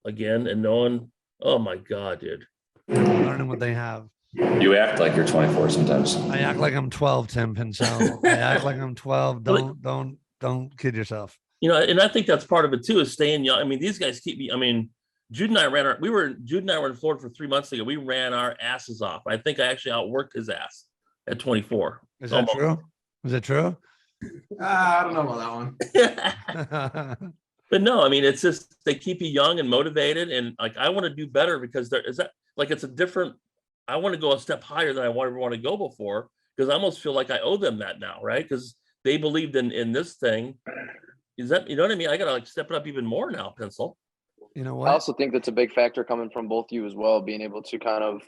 B: again, and knowing, oh my God, dude.
C: Learning what they have.
D: You act like you're 24 sometimes.
C: I act like I'm 12, Tim Pinsel. I act like I'm 12. Don't kid yourself.
B: And I think that's part of it too, is staying young. I mean, these guys keep me, Jude and I were in Florida for 3 months ago. We ran our asses off. I think I actually outworked his ass at 24.
C: Is that true? Is it true?
J: I don't know about that one.
B: But no, it's just, they keep you young and motivated. And like, I want to do better because I want to go a step higher than I ever want to go before, because I almost feel like I owe them that now, right? Because they believed in this thing. Is that, you know what I mean? I got to like step it up even more now, Pinsel.
C: You know
M: I
C: what?
M: also think that's a big factor coming from both you as well, being able to kind of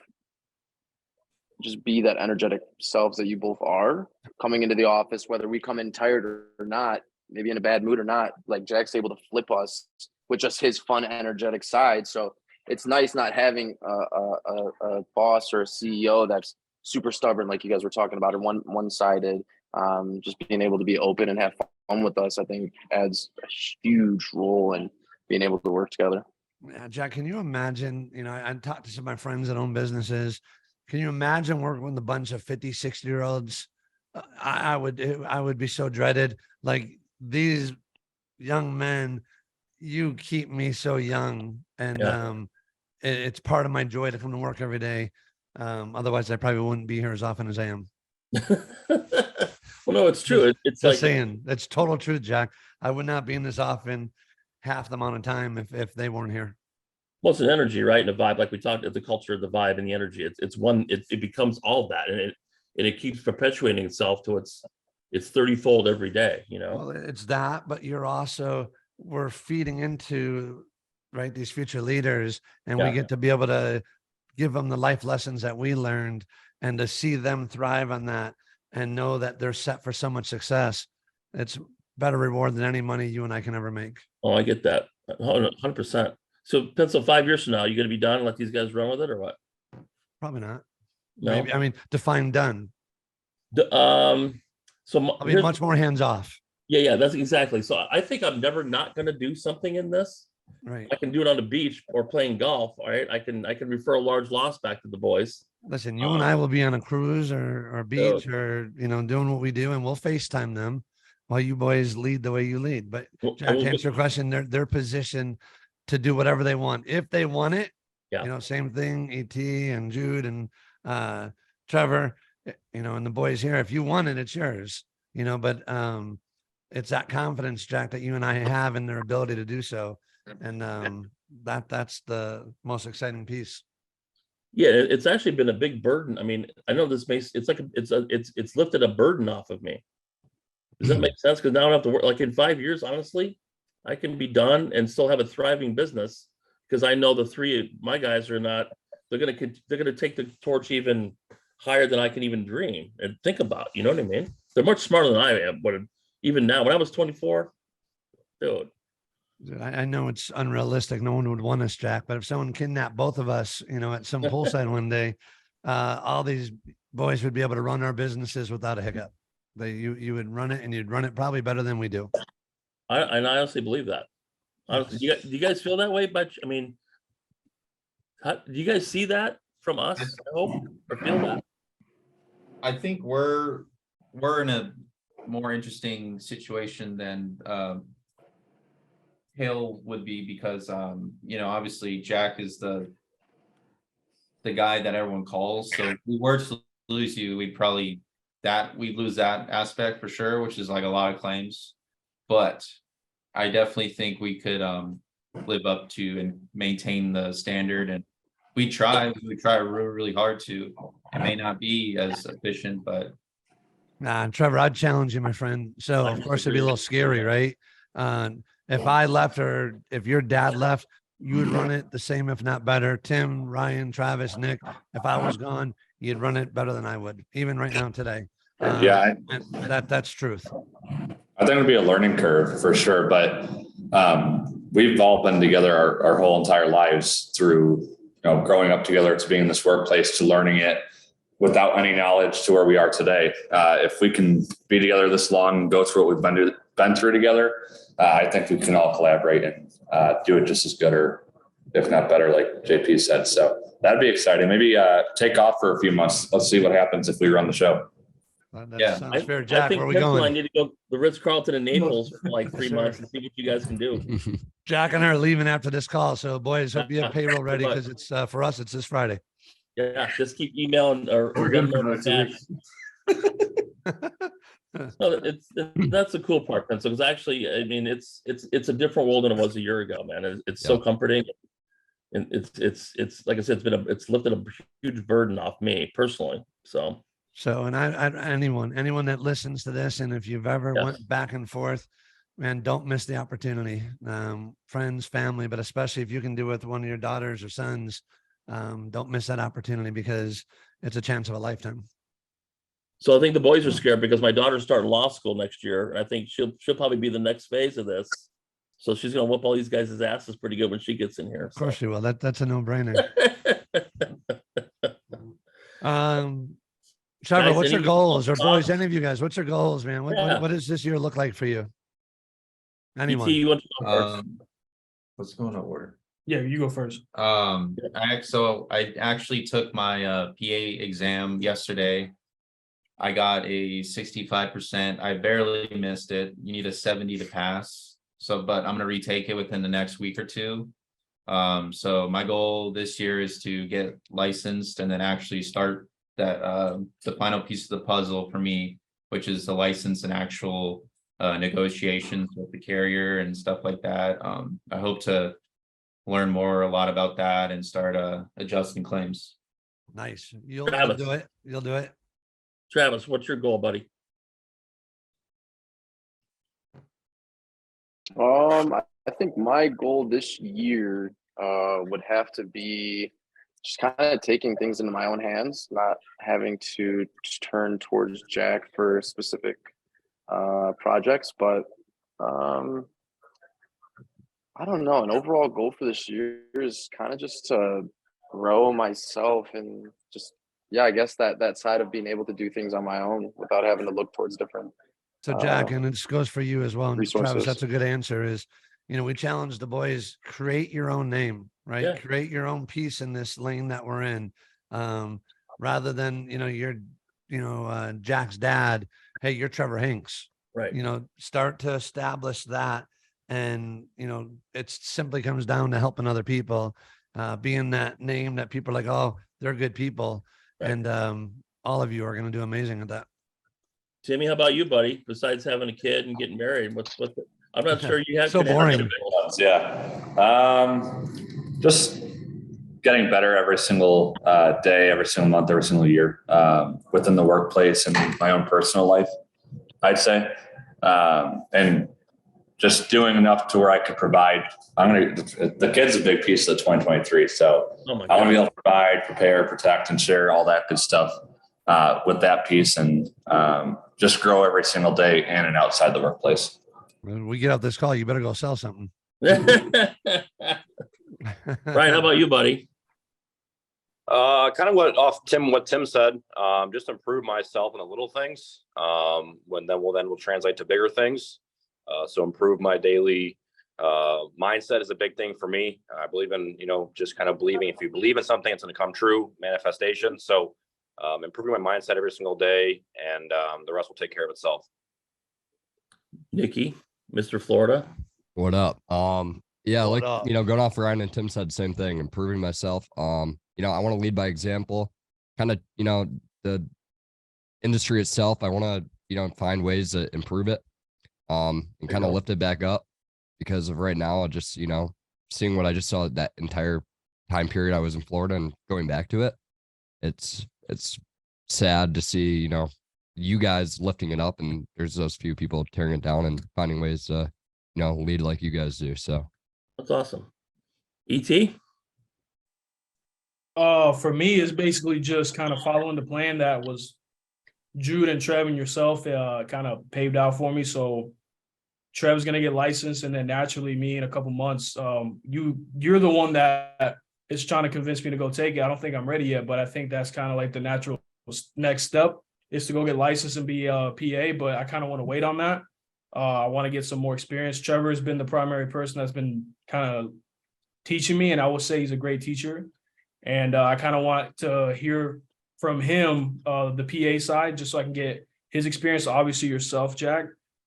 M: just be that energetic selves that you both are coming into the office, whether we come in tired or not, maybe in a bad mood or not. Like Jack's able to flip us with just his fun, energetic side. So it's nice not having a boss or a CEO that's super stubborn, like you guys were talking about, or one-sided. Just being able to be open and have fun with us, I think, adds a huge role in being able to work together.
C: Yeah, Jack, can you imagine, I talked to some of my friends that own businesses. Can you imagine working with a bunch of 50, 60-year-olds? I would be so dreaded. Like, these young men, you keep me so young, and it's part of my joy to come to work every day. Otherwise I probably wouldn't be here as often as I am.
B: Well, no, it's true. It's
C: just
B: like
C: saying, that's total truth, Jack. I would not be in this often half the amount of time if they weren't here.
B: Well, it's an energy, right? And a vibe, like we talked at the culture, the vibe and the energy. It becomes all of that, and it keeps perpetuating itself to its 30-fold every day,
C: Well, it's that, but we're feeding into, right, these future leaders, and we get to be able to give them the life lessons that we learned, and to see them thrive on that and know that they're set for so much success. It's better reward than any money you and I can ever make.
B: Oh, I get that 100%. So Pinsel, 5 years from now, you going to be done and let these guys run with it, or what?
C: Probably not.
B: No?
C: Maybe, define done.
B: So
C: I'll be much more hands off.
B: Yeah, that's exactly. So I think I'm never not going to do something in this.
C: Right.
B: I can do it on the beach or playing golf. All right. I can refer a large loss back to the boys.
C: Listen, you and I will be on a cruise or beach or, doing what we do, and we'll FaceTime them while you boys lead the way you lead. But Jack, to answer your question, they're positioned to do whatever they want. If they want it, same thing, ET and Jude and Trevor, and the boys here. If you want it, it's yours, but it's that confidence, Jack, that you and I have in their ability to do so. And that's the most exciting piece.
B: Yeah, it's actually been a big burden. I know this makes it's lifted a burden off of me. Does that make sense? Because now I don't have to work. Like in 5 years, honestly, I can be done and still have a thriving business, because I know the three of my guys are not. They're gonna take the torch even higher than I can even dream and think about. You know what I mean? They're much smarter than I am. But even now, when I was 24, dude.
C: I know it's unrealistic. No one would want us, Jack, but if someone kidnapped both of us, at some poolside one day, all these boys would be able to run our businesses without a hiccup. You would run it, and you'd run it probably better than we do.
B: I honestly believe that. Honestly, do you guys feel that way? But do you guys see that from us? I hope, or feel that?
F: I think we're in a more interesting situation than Hill would be, because obviously Jack is the guy that everyone calls. So if we were to lose you, we'd lose that aspect for sure, which is like a lot of claims. But I definitely think we could live up to and maintain the standard, and we try really, really hard to. It may not be as efficient, but
C: Trevor, I'd challenge you, my friend. So of course it'd be a little scary, right? If I left, or if your dad left, you would run it the same, if not better. Tim, Ryan, Travis, Nick, if I was gone, you'd run it better than I would, even right now today. That's truth.
D: I think it would be a learning curve for sure, but we've all been together our whole entire lives through, growing up together, to being in this workplace, to learning it, without any knowledge to where we are today. If we can be together this long and go through what we've been through together, I think we can all collaborate and do it just as good, or if not better, like JP said. So that'd be exciting. Maybe take off for a few months. Let's see what happens if we run the show.
C: That sounds fair. Jack, where are we
B: Pinsel, I
C: going?
B: need to go to the Ritz-Carlton in Naples for like 3 months and see what you guys can do.
C: Jack and I are leaving after this call. So boys, hope you have payroll ready, because it's for us, it's this Friday.
B: Yeah, just keep emailing or
J: We're good for
B: Venmo
J: another 2
B: back. No, that's the cool part, Pinsel, because actually, I mean, it's a different world than it was a year ago, man. It's so comforting, and it's like I said, it's lifted a huge burden off me personally. So
C: and I anyone that listens to this, and if you've ever went back and forth, man, don't miss the opportunity. Friends, family, but especially if you can do it with one of your daughters or sons, don't miss that opportunity, because it's a chance of a lifetime.
B: So I think the boys are scared because my daughter's starting law school next year, and I think she'll probably be the next phase of this. So she's gonna whoop all these guys' asses pretty good when she gets in here.
C: Of course she will. That's a no-brainer. Trevor,
B: Guys,
C: what's your
B: any-
C: goals? Or boys, any of you guys, what's your goals, man? What does this year look like for you? Anyone?
B: ET, you want to go first?
F: What's going on order?
K: Yeah, you go first.
F: I actually took my PA exam yesterday. I got a 65%. I barely missed it. You need a 70 to pass. So, but I'm gonna retake it within the next week or two. So my goal this year is to get licensed and then actually start that the final piece of the puzzle for me, which is the license and actual negotiations with the carrier and stuff like that. I hope to learn a lot about that and start adjusting claims.
C: Nice. You'll do it. You'll do it.
B: Travis, what's your goal, buddy?
M: I think my goal this year would have to be just kind of taking things into my own hands, not having to just turn towards Jack for specific projects. But I don't know. An overall goal for this year is kind of just to grow myself and just, I guess that side of being able to do things on my own without having to look towards different.
C: So Jack, and this goes for you as well. And
M: resources.
C: Travis, that's a good answer. Is, we challenge the boys, create your own name, right?
B: Yeah.
C: Create your own piece in this lane that we're in. Rather than, you're, Jack's dad. Hey, you're Trevor Hanks.
B: Right.
C: Start to establish that. And, it simply comes down to helping other people, being that name that people are like, oh, they're good people.
B: Right.
C: And all of you are going to do amazing at that.
B: Timmy, how about you, buddy? Besides having a kid and getting married, what's I'm not sure you have
C: So boring.
D: Just getting better every single day, every single month, every single year, within the workplace and my own personal life, I'd say. And just doing enough to where I could provide. The kid's a big piece of the 2023. So I want to be able to provide, prepare, protect, and share all that good stuff with that piece, and just grow every single day in and outside the workplace.
C: When we get off this call, you better go sell something.
B: Ryan, how about you, buddy?
L: Kind of what Tim said. Just improve myself in the little things. When then we'll translate to bigger things. So improve my daily mindset is a big thing for me. I believe in, just kind of believing. If you believe in something, it's going to come true. Manifestation. So improving my mindset every single day, and the rest will take care of itself.
B: Nikki, Mr. Florida.
E: What up? Yeah,
C: What
E: like
C: up?
E: going off Ryan and Tim said, same thing. Improving myself. I want to lead by example. Kind of, the industry itself. I want to, find ways to improve it. And kind of lift it back up, because of right now, just, seeing what I just saw that entire time period I was in Florida and going back to it. It's sad to see, you guys lifting it up, and there's those few people tearing it down and finding ways to, lead like you guys do. So
B: That's awesome. ET?
K: For me, it's basically just kind of following the plan that was Jude and Trev and yourself kind of paved out for me. So Trev's gonna get licensed, and then naturally me in a couple months. You're the one that is trying to convince me to go take it. I don't think I'm ready yet, but I think that's kind of like the natural next step is to go get licensed and be a PA, but I kind of want to wait on that. I want to get some more experience. Trevor has been the primary person that's been kind of teaching me, and I will say he's a great teacher. And I kind of want to hear from him, the PA side, just so I can get his experience. Obviously yourself, Jack.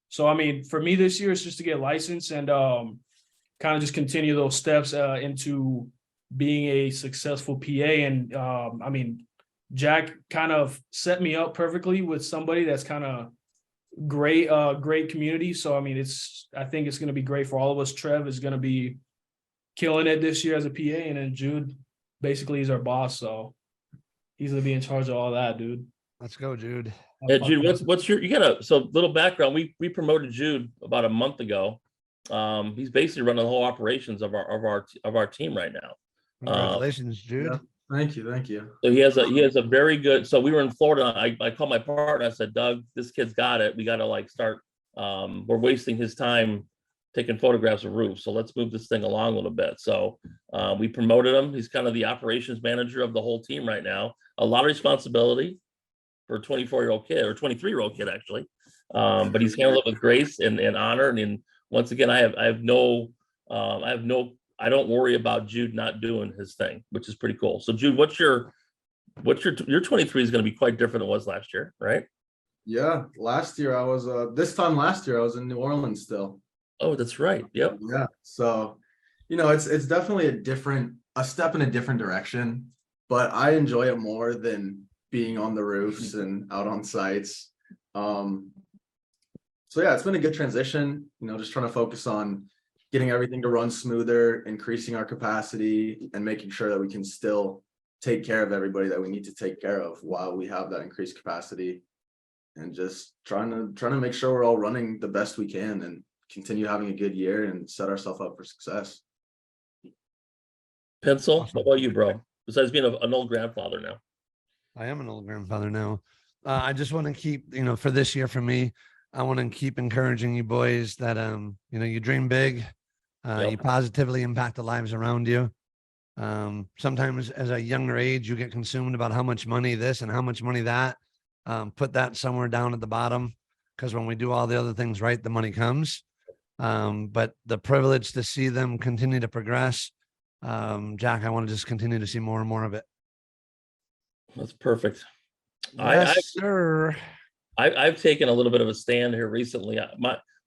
K: So, I mean, for me this year, it's just to get licensed and kind of just continue those steps into being a successful PA. And I mean, Jack kind of set me up perfectly with somebody that's kind of great community. So, I mean, I think it's going to be great for all of us. Trev is going to be killing it this year as a PA, and then Jude basically is our boss. So he's going to be in charge of all that, dude.
C: Let's go, Jude.
B: Yeah, Jude, what's your, so little background. We promoted Jude about a month ago. He's basically running the whole operations of our team right now.
C: Congratulations, Jude.
J: Yeah. Thank you.
B: So he has a very good, so we were in Florida. I called my partner. I said, Doug, this kid's got it. We got to like start, we're wasting his time taking photographs of roofs. So let's move this thing along a little bit. So we promoted him. He's kind of the operations manager of the whole team right now. A lot of responsibility for a 24-year-old kid, or 23-year-old kid actually. But he's handled it with grace and honor. And once again, I don't worry about Jude not doing his thing, which is pretty cool. So Jude, your 23 is going to be quite different than it was last year, right?
J: Yeah, last year I was last year I was in New Orleans still.
B: Oh, that's right. Yep.
J: Yeah. So, it's definitely a step in a different direction, but I enjoy it more than being on the roofs and out on sites. So yeah, it's been a good transition, just trying to focus on getting everything to run smoother, increasing our capacity, and making sure that we can still take care of everybody that we need to take care of while we have that increased capacity, and just trying to make sure we're all running the best we can and continue having a good year and set ourselves up for success.
B: Pinsel, what about you, bro? Besides being an old grandfather now.
C: I am an old grandfather now. I just want to keep, for this year for me, I want to keep encouraging you boys that, you dream big, you positively impact the lives around you. Sometimes as a younger age, you get consumed about how much money this and how much money that. Put that somewhere down at the bottom, because when we do all the other things right, the money comes. But the privilege to see them continue to progress, Jack, I want to just continue to see more and more of it.
B: That's perfect.
C: Yes, sir.
B: I've taken a little bit of a stand here recently.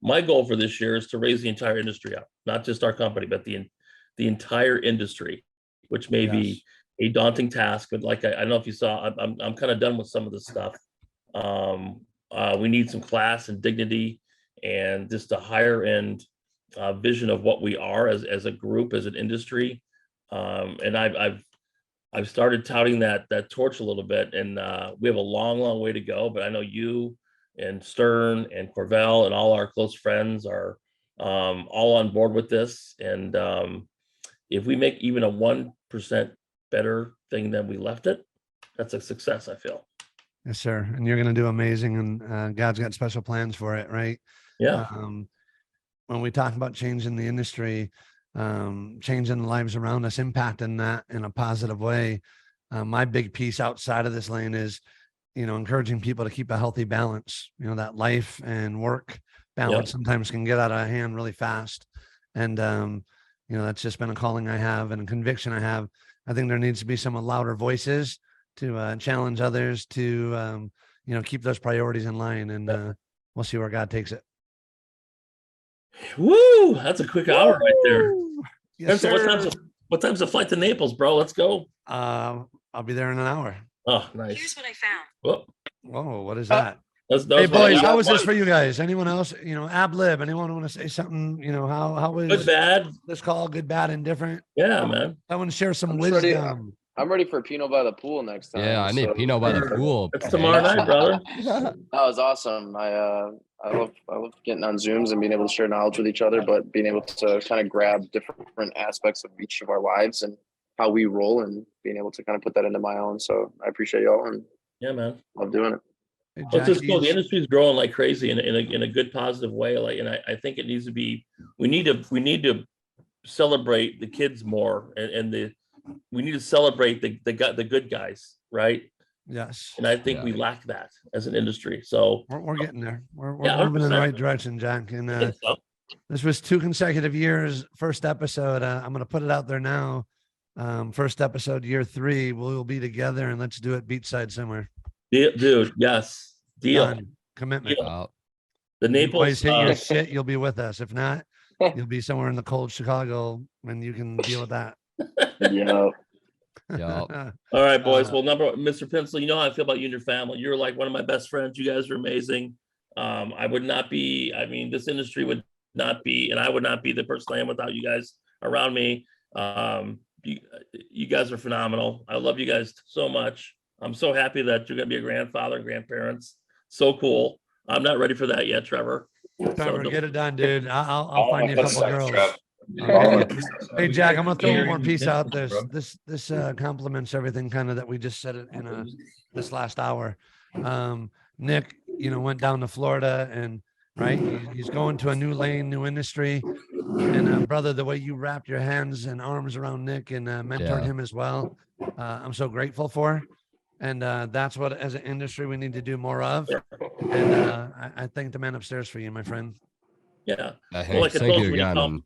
B: My goal for this year is to raise the entire industry up, not just our company, but the entire industry, which may be a daunting task. But like I don't know if you saw, I'm kind of done with some of this stuff. We need some class and dignity, and just a higher end vision of what we are as a group, as an industry. And I've started touting that torch a little bit, and we have a long way to go. But I know you and Stern and Corvell and all our close friends are all on board with this. And if we make even a 1% better thing than we left it, that's a success, I feel.
C: Yes, sir. And you're going to do amazing, and God's got special plans for it, right?
B: Yeah.
C: When we talk about changing the industry, changing the lives around us, impacting that in a positive way. My big piece outside of this lane is, encouraging people to keep a healthy balance. That life and work balance sometimes can get out of hand really fast. And, that's just been a calling I have and a conviction I have. I think there needs to be some louder voices to challenge others to, keep those priorities in line, and we'll see where God takes it.
B: Woo! That's a quick hour right there.
C: Yes,
B: Pencil, what time's the flight to Naples, bro? Let's go.
C: I'll be there in an hour.
B: Oh, nice.
N: Here's what I found.
C: Whoa, what is that?
B: Hey
C: boys, how was this for you guys? Anyone else? Ab lib. Anyone want to say something? How was
B: good, bad?
C: This call? Good, bad, indifferent.
B: Yeah, man.
C: I want to share some wisdom.
M: I'm ready for Pinot by the pool next time.
E: Yeah, I need Pinot by the pool.
B: It's tomorrow night, brother.
M: That was awesome. I love getting on Zooms and being able to share knowledge with each other, but being able to kind of grab different aspects of each of our lives and how we roll, and being able to kind of put that into my own. So I appreciate y'all, and
B: yeah, man,
M: love doing it.
C: Hey,
B: well, it's just cool. The industry is growing like crazy in a good, positive way. And I think it needs to be. We need to celebrate the kids more, and we need to celebrate the good guys, right?
C: Yes.
B: And I think we lack that as an industry. So
C: we're getting there. We're
B: Yeah,
C: moving in the
B: 100%.
C: right direction, Jack. And
B: I think so.
C: this was 2 consecutive years. First episode. I'm going to put it out there now. First episode, year 3. We'll be together and let's do it beachside somewhere.
B: Dude, yes. Deal.
C: Done. Commitment.
B: Deal. The
C: You
B: Naples.
C: boys hit your shit, you'll be with us. If not, you'll be somewhere in the cold Chicago and you can deal with that.
M: Yeah.
E: Yeah.
B: All right, boys. Well, Mr. Pinsel, you know how I feel about you and your family. You're like one of my best friends. You guys are amazing. I would not be, I mean, this industry would not be, and I would not be the person I am without you guys around me. You guys are phenomenal. I love you guys so much. I'm so happy that you're going to be a grandfather and grandparents. So cool. I'm not ready for that yet, Trevor.
C: Trevor, get it done, dude. I'll find you a
D: That's
C: couple
D: sick,
C: girls.
D: Trev.
C: Hey, Jack, I'm gonna throw one more piece out. This complements everything kind of that we just said in this last hour. Nick, went down to Florida and he's going to a new lane, new industry. And brother, the way you wrapped your hands and arms around Nick and mentored him as well, I'm so grateful for. And that's what, as an industry, we need to do more of. And I thank the man upstairs for you, my friend.
B: Yeah.
E: Thank you again.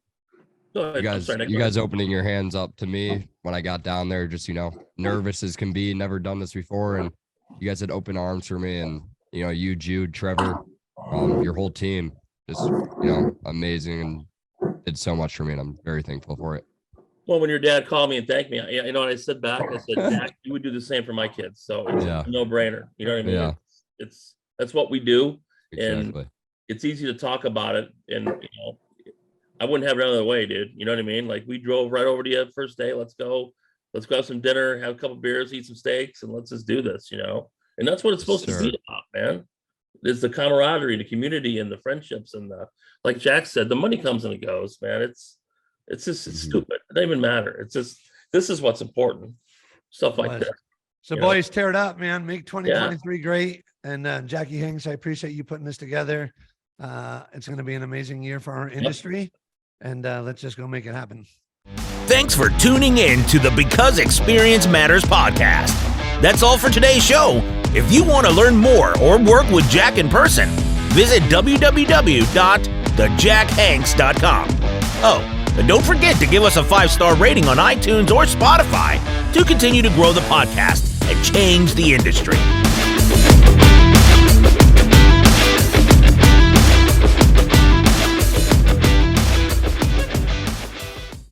E: You guys opening your hands up to me when I got down there, just, nervous as can be, never done this before. And you guys had open arms for me, and, you, Jude, Trevor, your whole team, just, amazing, and did so much for me. And I'm very thankful for it.
B: Well, when your dad called me and thanked me, and I said back, I said, Jack, you would do the same for my kids. So it's a no brainer. You know what I mean?
E: Yeah.
B: That's what we do.
E: Exactly.
B: And it's easy to talk about it. And, I wouldn't have it another way, dude. You know what I mean? Like, we drove right over to you first day. Let's go have some dinner, have a couple beers, eat some steaks, and let's just do this, And that's what it's supposed to be about, man. It's the camaraderie, the community, and the friendships, and like Jack said, the money comes and it goes, man. It's just stupid. It doesn't even matter. It's just, this is what's important. Stuff like that.
C: So boys, tear it up, man. Make 2023 great. And Jackie Hanks, I appreciate you putting this together. It's going to be an amazing year for our industry. And let's just go make it happen.
A: Thanks for tuning in to the Because Experience Matters podcast. That's all for today's show. If you want to learn more or work with Jack in person, visit www.thejackhanks.com. Oh, and don't forget to give us a 5-star rating on iTunes or Spotify to continue to grow the podcast and change the industry.